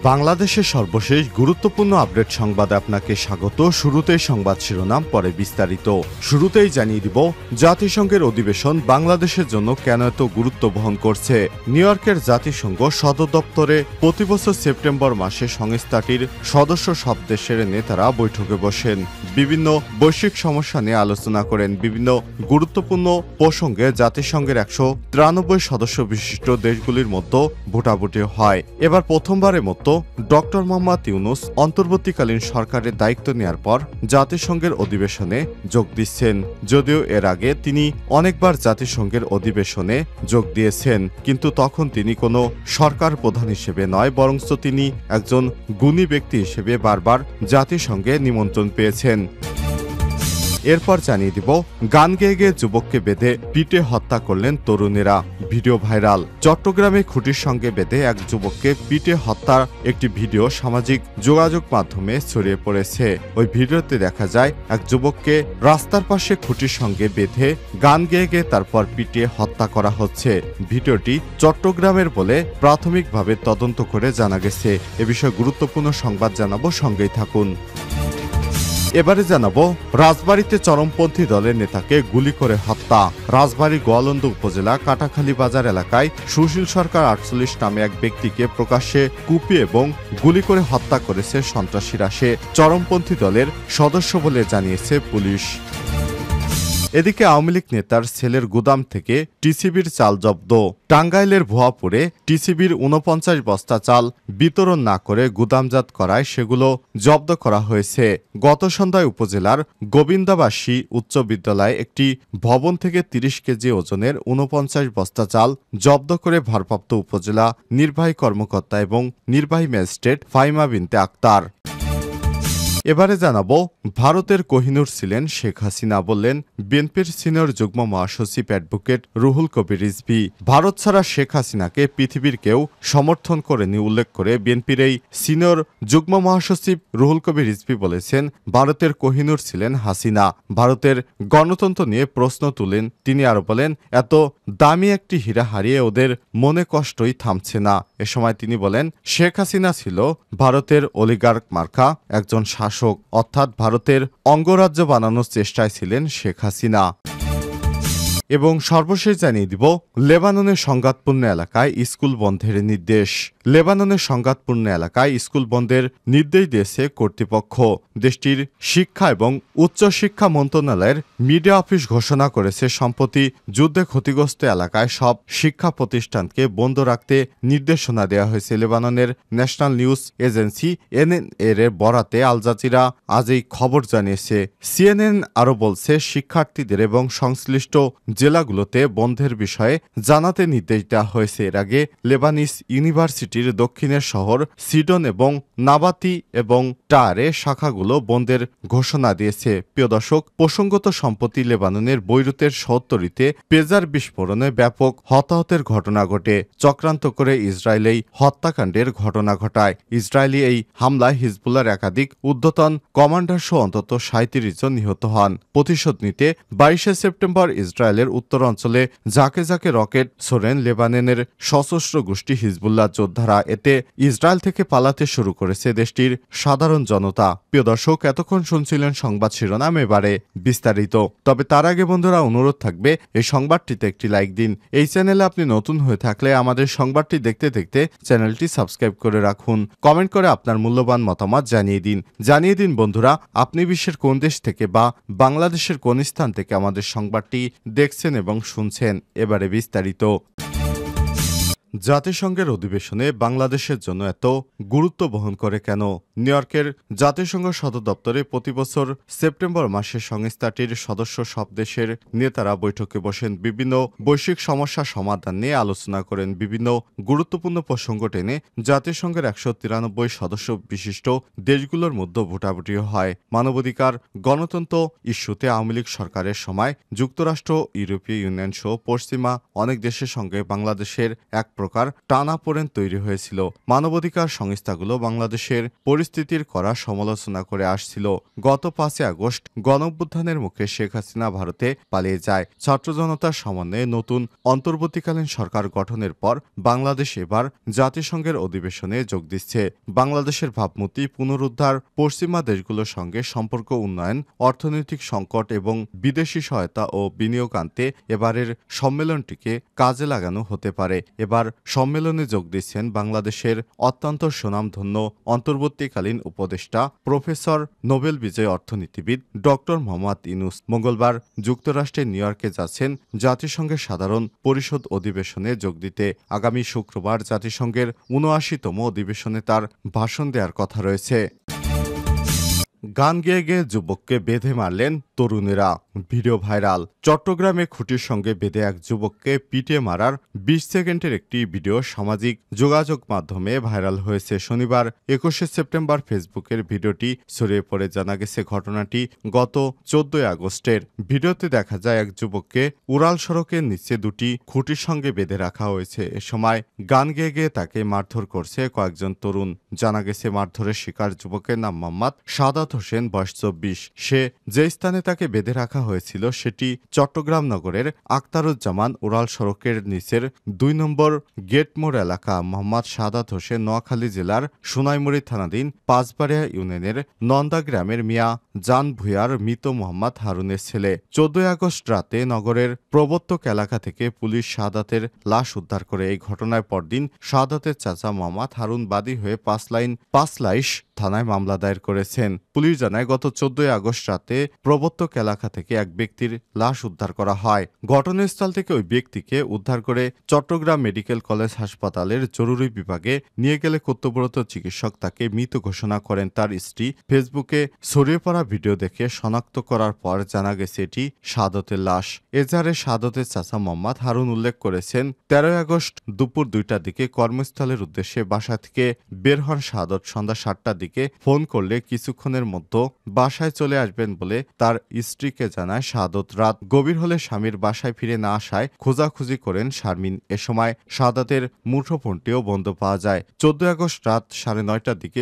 বাংলাদেশের সর্বশেষ গুরুত্বপূর্ণ আপডেট সংবাদে আপনাকে স্বাগত। শুরুতেই সংবাদ শিরোনাম, পরে বিস্তারিত। শুরুতেই জানিয়ে দিব জাতিসংঘের অধিবেশন বাংলাদেশের জন্য কেন এত গুরুত্ব বহন করছে। নিউ ইয়র্কের জাতিসংঘ সদর দপ্তরে প্রতিবছর সেপ্টেম্বর মাসে সংস্থাটির সদস্য সব দেশের নেতারা বৈঠকে বসেন, বিভিন্ন বৈশ্বিক সমস্যা নিয়ে আলোচনা করেন। বিভিন্ন গুরুত্বপূর্ণ প্রসঙ্গে জাতিসংঘের 193 সদস্য বিশিষ্ট দেশগুলির মধ্যে ভোটাভুটি হয়। এবার প্রথমবারের মতো ডক্টর মোহাম্মদ ইউনূস অন্তর্বর্তীকালীন সরকারের দায়িত্ব নেয়ার পর জাতিসংঘের অধিবেশনে যোগ দিচ্ছেন। যদিও এর আগে তিনি অনেকবার জাতিসংঘের অধিবেশনে যোগ দিয়েছেন, কিন্তু তখন তিনি কোনো সরকার প্রধান হিসেবে নয়, বরঞ্চ তিনি একজন গুণী ব্যক্তি হিসেবে বারবার জাতিসংঘে নিমন্ত্রণ পেয়েছেন। এরপর জানিয়ে দিব, গান গেয়ে গেয়ে যুবককে বেঁধে পিটে হত্যা করলেন তরুণেরা, ভিডিও ভাইরাল। চট্টগ্রামে খুঁটির সঙ্গে বেঁধে এক যুবককে পিটে হত্যার একটি ভিডিও সামাজিক যোগাযোগ মাধ্যমে ছড়িয়ে পড়েছে। ওই ভিডিওতে দেখা যায় এক যুবককে রাস্তার পাশে খুঁটির সঙ্গে বেঁধে গান গেয়ে গেয়ে তারপর পিটিয়ে হত্যা করা হচ্ছে। ভিডিওটি চট্টগ্রামের বলে প্রাথমিকভাবে তদন্ত করে জানা গেছে। এ বিষয়ে গুরুত্বপূর্ণ সংবাদ জানাবো, সঙ্গেই থাকুন। এবারে জানাবো, রাজবাড়ীতে চরমপন্থী দলের নেতাকে গুলি করে হত্যা। রাজবাড়ী গোয়ালন্দ উপজেলা কাটাখালী বাজার এলাকায় সুশীল সরকার 48 নামে এক ব্যক্তিকে প্রকাশ্যে কুপিয়ে এবং গুলি করে হত্যা করেছে সন্ত্রাসীরা। সে চরমপন্থী দলের সদস্য বলে জানিয়েছে পুলিশ। এদিকে আওয়ামী লীগ নেতার ছেলের গুদাম থেকে টিসিবির চাল জব্দ। টাঙ্গাইলের ভুয়াপুরে টিসিবির 49 বস্তা চাল বিতরণ না করে গুদামজাত করায় সেগুলো জব্দ করা হয়েছে। গত সন্ধ্যায় উপজেলার গোবিন্দাবাসী উচ্চ বিদ্যালয়ে একটি ভবন থেকে 30 কেজি ওজনের 49 বস্তা চাল জব্দ করে ভারপ্রাপ্ত উপজেলা নির্বাহী কর্মকর্তা এবং নির্বাহী ম্যাজিস্ট্রেট ফাইমা বিনতে আক্তার। এবারে জানাবো, ভারতের কোহিনূর ছিলেন শেখ হাসিনা, বললেন বিএনপির সিনিয়র যুগ্ম মহাসচিব অ্যাডভোকেট রুহুল কবির রিজভী। ভারত ছাড়া শেখ হাসিনাকে পৃথিবীর কেউ সমর্থন করেনি উল্লেখ করে বিএনপির এই সিনিয়র যুগ্ম মহাসচিব রুহুল কবির রিজভী বলেছেন, ভারতের কোহিনূর ছিলেন হাসিনা। ভারতের গণতন্ত্র নিয়ে প্রশ্ন তুলেন তিনি। আরো বলেন, এত দামি একটি হীরা হারিয়ে ওদের মনে কষ্টই থামছে না। এ সময় তিনি বলেন, শেখ হাসিনা ছিল ভারতের অলিগার্ক মার্কা একজন শাসক, অর্থাৎ ভারতের অঙ্গরাজ্য বানানোর চেষ্টায় ছিলেন শেখ হাসিনা। এবং সর্বশেষ জানিয়ে দিব, লেবাননের সংঘাতপূর্ণ এলাকায় স্কুল বন্ধের নির্দেশ। লেবাননের সংঘাতপূর্ণ এলাকায় স্কুল বন্ধের নির্দেশ দিয়েছে কর্তৃপক্ষ। দেশটির শিক্ষা এবং উচ্চশিক্ষা মন্ত্রণালয়ের মিডিয়া অফিস ঘোষণা করেছে, সম্প্রতি যুদ্ধে ক্ষতিগ্রস্ত এলাকায় সব শিক্ষা প্রতিষ্ঠানকে বন্ধ রাখতে নির্দেশনা দেওয়া হয়েছে। লেবাননের ন্যাশনাল নিউজ এজেন্সি এনএনএর বরাতে আল জাজিরা আজ এই খবর জানিয়েছে। সিএনএন আরও বলছে, শিক্ষার্থীদের এবং সংশ্লিষ্ট জেলাগুলোতে বন্ধের বিষয়ে জানাতে নির্দেশ দেওয়া হয়েছে। এর আগে লেবানিস ইউনিভার্সিটির দক্ষিণের শহর সিডন এবং নাবাতি এবং টায়ারে শাখাগুলো বন্ধের ঘোষণা দিয়েছে। প্রিয় দর্শক, প্রসঙ্গত সম্প্রতি লেবাননের বৈরুতের শহরতলিতে পেজার বিস্ফোরণে ব্যাপক হতাহতের ঘটনা ঘটে। চক্রান্ত করে ইসরায়েল এই হত্যাকাণ্ডের ঘটনা ঘটায়। ইসরায়েলি এই হামলায় হিজবুল্লাহর একাধিক ঊর্ধ্বতন কমান্ডার সহ অন্তত 37 জন নিহত হন। প্রতিশোধ নিতে 22 সেপ্টেম্বর ইসরায়েলের উত্তর অঞ্চলে ঝাঁকে ঝাঁকে রকেট ছোড়েন লেবাননের সশস্ত্র গোষ্ঠী হিজবুল্লাহ যোদ্ধারা। এতে ইসরায়েল থেকে পালাতে শুরু করেছে দেশটির সাধারণ জনতা। প্রিয় দর্শক, এতক্ষণ শুনছিলেন সংবাদ শিরোনাম, এবারে বিস্তারিত। তবে তার আগে বন্ধুরা, অনুরোধ থাকবে এই সংবাদটিতে একটি লাইক দিন। এই চ্যানেলে আপনি নতুন হয়ে থাকলে আমাদের সংবাদটি দেখতে দেখতে চ্যানেলটি সাবস্ক্রাইব করে রাখুন। কমেন্ট করে আপনার মূল্যবান মতামত জানিয়ে দিন বন্ধুরা, আপনি বিশ্বের কোন দেশ থেকে বা বাংলাদেশের কোন স্থান থেকে আমাদের সংবাদটি দেখছেন এবং শুনছেন। এবারে বিস্তারিত। জাতিসংঘের অধিবেশনে বাংলাদেশের জন্য এত গুরুত্ব বহন করে কেন? নিউ ইয়র্কের জাতিসংঘ সদর দপ্তরে প্রতিবছর সেপ্টেম্বর মাসে সংস্থাটির সদস্য সব দেশের নেতারা বৈঠকে বসেন, বিভিন্ন বৈশ্বিক সমস্যা সমাধান নিয়ে আলোচনা করেন। বিভিন্ন গুরুত্বপূর্ণ প্রসঙ্গ টেনে জাতিসংঘের 193 সদস্য বিশিষ্ট দেশগুলোর মধ্যে ভোটাভুটি হয়। মানবাধিকার, গণতন্ত্র ইস্যুতে আওয়ামী লীগ সরকারের সময় যুক্তরাষ্ট্র, ইউরোপীয় ইউনিয়ন সহ পশ্চিমা অনেক দেশের সঙ্গে বাংলাদেশের এক প্রকার টানাপোড়েন তৈরি হয়েছিল। মানবাধিকার সংস্থাগুলো বাংলাদেশের পরিস্থিতি পরিস্থিতির কড়া সমালোচনা করে আসছিল। গত 5 আগস্ট গণঅভ্যুত্থানের মুখে শেখ হাসিনা ভারতে পালিয়ে যায়। ছাত্র জনতার সমন্বয়ে নতুন অন্তর্বর্তীকালীন সরকার গঠনের পর বাংলাদেশ এবার জাতিসংঘের অধিবেশনে যোগ দিচ্ছে। বাংলাদেশের ভাবমূর্তি পুনরুদ্ধার, পশ্চিমা দেশগুলোর সঙ্গে সম্পর্ক উন্নয়ন, অর্থনৈতিক সংকট এবং বিদেশি সহায়তা ও বিনিয়োগ আনতে এবারের সম্মেলনটিকে কাজে লাগানো হতে পারে। এবার সম্মেলনে যোগ দিচ্ছেন বাংলাদেশের অত্যন্ত সুনামধন্য অন্তর্বর্তীকালীন উপদেষ্টা প্রফেসর নোবেল বিজয়ী অর্থনীতিবিদ ডক্টর মোহাম্মদ ইউনূস। মঙ্গলবার যুক্তরাষ্ট্রের নিউ ইয়র্কে যাচ্ছেন জাতিসংঘের সাধারণ পরিষদ অধিবেশনে যোগ দিতে। আগামী শুক্রবার জাতিসংঘের ৭৯তম অধিবেশনে তার ভাষণ দেওয়ার কথা রয়েছে। গান গেয়ে গেয়ে যুবককে বেঁধে মারলেন তরুণেরা, ভিডিও ভাইরাল। চট্টগ্রামে খুঁটির সঙ্গে বেঁধে এক যুবককে পিটিয়ে মারার ২০ সেকেন্ডের একটি ভিডিও সামাজিক যোগাযোগ মাধ্যমে ভাইরাল হয়েছে। শনিবার ২১শে সেপ্টেম্বর ফেসবুকের ভিডিওটি ছড়িয়ে পড়ে। জানা গেছে ঘটনাটি গত ১৪ আগস্টের। ভিডিওতে দেখা যায় এক যুবককে উড়াল সড়কের নিচে দুটি খুঁটির সঙ্গে বেঁধে রাখা হয়েছে। এ সময় গান গেয়ে গেয়ে তাকে মারধর করছে কয়েকজন তরুণ। জানা গেছে মারধরের শিকার যুবকের নাম মোহাম্মদ সাদাত হোসেন, বয়স ২৪। সে যে স্থানে তাকে বেঁধে রাখা হয়েছিল সেটি চট্টগ্রাম নগরের আখতারুজ্জামান উড়াল সড়কের নিচের ২ নম্বর গেটমোড় এলাকা। মোহাম্মদ সাদাত হোসেন নোয়াখালী জেলার সোনাইমুড়ি থানাধীন পাঁচবাড়িয়া ইউনিয়নের নন্দা গ্রামের মিয়া জান ভুঁইয়ার মৃত মোহাম্মদ হারুনের ছেলে। ১৪ আগস্ট রাতে নগরের প্রবর্তক এলাকা থেকে পুলিশ সাদাতের লাশ উদ্ধার করে। এই ঘটনার পরদিন সাদাতের চাচা মোহাম্মদ হারুন বাদী হয়ে পাঁচলাইশ থানায় মামলা দায়ের করেছেন। পুলিশ জানায় গত ১৪ আগস্ট রাতে প্রবর্তক এলাকা থেকে এক ব্যক্তির লাশ উদ্ধার করা হয়। ঘটনাস্থল থেকে ওই ব্যক্তিকে উদ্ধার করে চট্টগ্রাম মেডিকেল কলেজ হাসপাতালের জরুরি বিভাগে নিয়ে গেলে কর্তব্যরত চিকিৎসক তাকে মৃত ঘোষণা করেন। তার স্ত্রী ফেসবুকে ছড়িয়ে পড়া ভিডিও দেখে শনাক্ত করার পর জানা গেছে এটি সাদতের লাশ। এজাহারে সাদতের চাচা মোহাম্মদ হারুন উল্লেখ করেছেন, ১৩ আগস্ট দুপুর ২টার দিকে কর্মস্থলের উদ্দেশ্যে বাসা থেকে বের হন সাদত। সন্ধ্যা ৭টার দিকে ফোন করলে কিছুক্ষণের মধ্যে বাসায় চলে আসবেন বলে তার স্ত্রীকে জানায় সাদত। রাত গভীর হলে স্বামীর বাসায় ফিরে না আসায় খোঁজাখুঁজি করেন শারমিন। এ সময় সাদাতের মুঠোফোনটিও বন্ধ পাওয়া যায়। ১৪ আগস্ট রাত ৯:৩০টার দিকে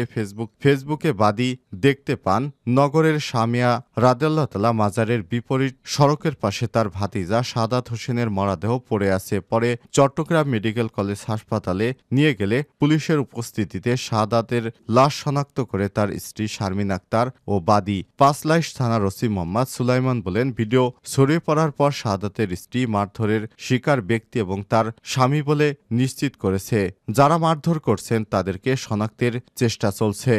ফেসবুকে বাদী দেখতে পান নগরের সামিয়া রাদিয়াল্লাহু তাআলা মাজারের বিপরীত সড়কের পাশে তার ভাতিজা সাদাত হোসেনের মরদেহ পড়ে আছে। পরে চট্টগ্রাম মেডিকেল কলেজ হাসপাতালে নিয়ে গেলে পুলিশের উপস্থিতিতে সাদাতের লাশ শনাক্ত করে তার স্ত্রী শারমিন আক্তার ও বাদী পাঁচলাইশ থানার ওসি মোহাম্মদ সুলাইমান বলেন, ভিডিও ছড়িয়ে পড়ার পর সাদাতের স্ত্রী মারধরের শিকার ব্যক্তি এবং তার স্বামী বলে নিশ্চিত করেছে। যারা মারধর করছেন তাদেরকে শনাক্তের চেষ্টা চলছে।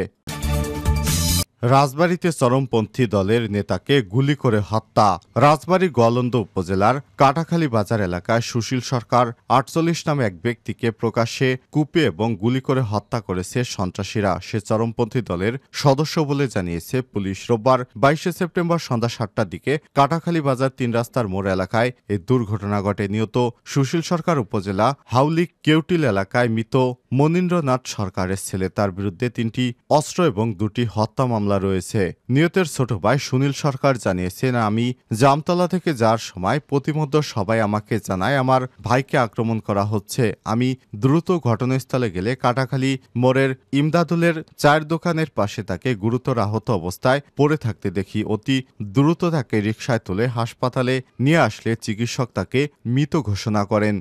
রাজবাড়ীতে চরমপন্থী দলের নেতাকে গুলি করে হত্যা। রাজবাড়ী গোয়ালন্দ উপজেলার কাটাখালী বাজার এলাকায় সুশীল সরকার ৪৮ নামে এক ব্যক্তিকে প্রকাশ্যে কুপিয়ে এবং গুলি করে হত্যা করেছে সন্ত্রাসীরা। সে চরমপন্থী দলের সদস্য বলে জানিয়েছে পুলিশ। রোববার ২২শে সেপ্টেম্বর সন্ধ্যা ৭টার দিকে কাটাখালী বাজার ৩ রাস্তার মোড় এলাকায় এই দুর্ঘটনা ঘটে। নিহত সুশীল সরকার উপজেলা হাউলি কেউটিল এলাকায় মৃত মনীন্দ্রনাথ সরকারের ছেলে। তার বিরুদ্ধে ৩টি অস্ত্র এবং ২টি হত্যা মামলা রয়েছে। নিহতের ছোট ভাই সুনীল সরকার জানিয়েছেন, আমি জামতলা থেকে যাওয়ার সময় প্রতিমধ্যে সবাই আমাকে জানায় আমার ভাইকে আক্রমণ করা হচ্ছে। আমি দ্রুত ঘটনাস্থলে গেলে কাটাখালী মোড়ের ইমদাদুলের চায়ের দোকানের পাশে তাকে গুরুতর আহত অবস্থায় পড়ে থাকতে দেখি। অতি দ্রুত তাকে রিকশায় তুলে হাসপাতালে নিয়ে আসলে চিকিৎসক তাকে মৃত ঘোষণা করেন।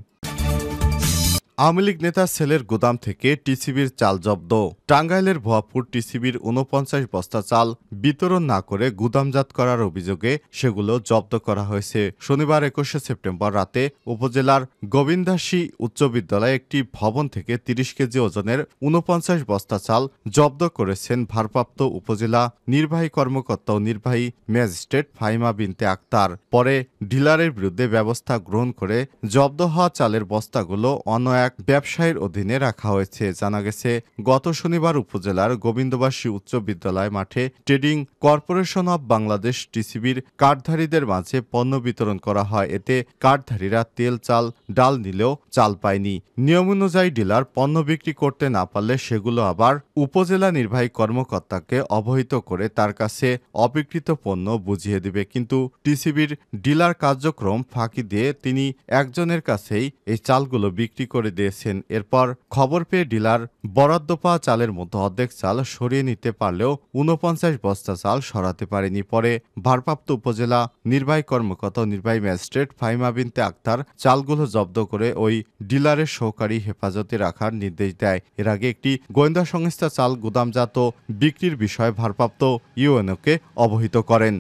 আওয়ামী লীগ নেতার ছেলের গুদাম থেকে টিসিবির চাল জব্দ। টাঙ্গাইলের ভুয়াপুর টিসিবির ৪৯ বস্তা চাল বিতরণ না করে গুদামজাত করার অভিযোগে সেগুলো জব্দ করা হয়েছে। শনিবার ২১শে সেপ্টেম্বর রাতে উপজেলার গোবিন্দাসী উচ্চ বিদ্যালয়ে একটি ভবন থেকে ৩০ কেজি ওজনের ৪৯ বস্তা চাল জব্দ করেছেন ভারপ্রাপ্ত উপজেলা নির্বাহী কর্মকর্তা ও নির্বাহী ম্যাজিস্ট্রেট ফাহিমা বিনতে আক্তার। পরে ডিলারের বিরুদ্ধে ব্যবস্থা গ্রহণ করে জব্দ হওয়া চালের বস্তাগুলো অন্য এক ব্যবসায়ীর অধীনে রাখা হয়েছে। জানা গেছে গত শনিবার উপজেলার গোবিন্দবাসী উচ্চ বিদ্যালয় মাঠে ট্রেডিং কর্পোরেশন অব বাংলাদেশ টিসিবির কার্ডধারীদের মাঝে পণ্য বিতরণ করা হয়। এতে কার্ডধারীরা তেল, চাল, ডাল নিলেও চাল পায়নি। নিয়ম অনুযায়ী ডিলার পণ্য বিক্রি করতে না পারলে সেগুলো আবার উপজেলা নির্বাহী কর্মকর্তাকে অবহিত করে তার কাছে অবিকৃত পণ্য বুঝিয়ে দিবে। কিন্তু টিসিবির ডিলার কার্যক্রম ফাঁকি দিয়ে তিনি একজনের কাছেই এই চালগুলো বিক্রি করে দিয়েছেন। এরপর খবর পেয়ে ডিলার বরাদ্দ পাওয়া চালের মধ্যে অর্ধেক চাল সরিয়ে নিতে পারলেও ৪৯ বস্তা চাল সরাতে পারেনি। পরে ভারপ্রাপ্ত উপজেলা নির্বাহী কর্মকর্তা ও নির্বাহী ম্যাজিস্ট্রেট ফাহিমা বিনতে আক্তার চালগুলো জব্দ করে ওই ডিলারের সহকারী হেফাজতে রাখার নির্দেশ দেয়। এর আগে একটি গোয়েন্দা সংস্থা চাল গুদামজাত বিক্রির বিষয়ে ভারপ্রাপ্ত ইউএনওকে অবহিত করেন।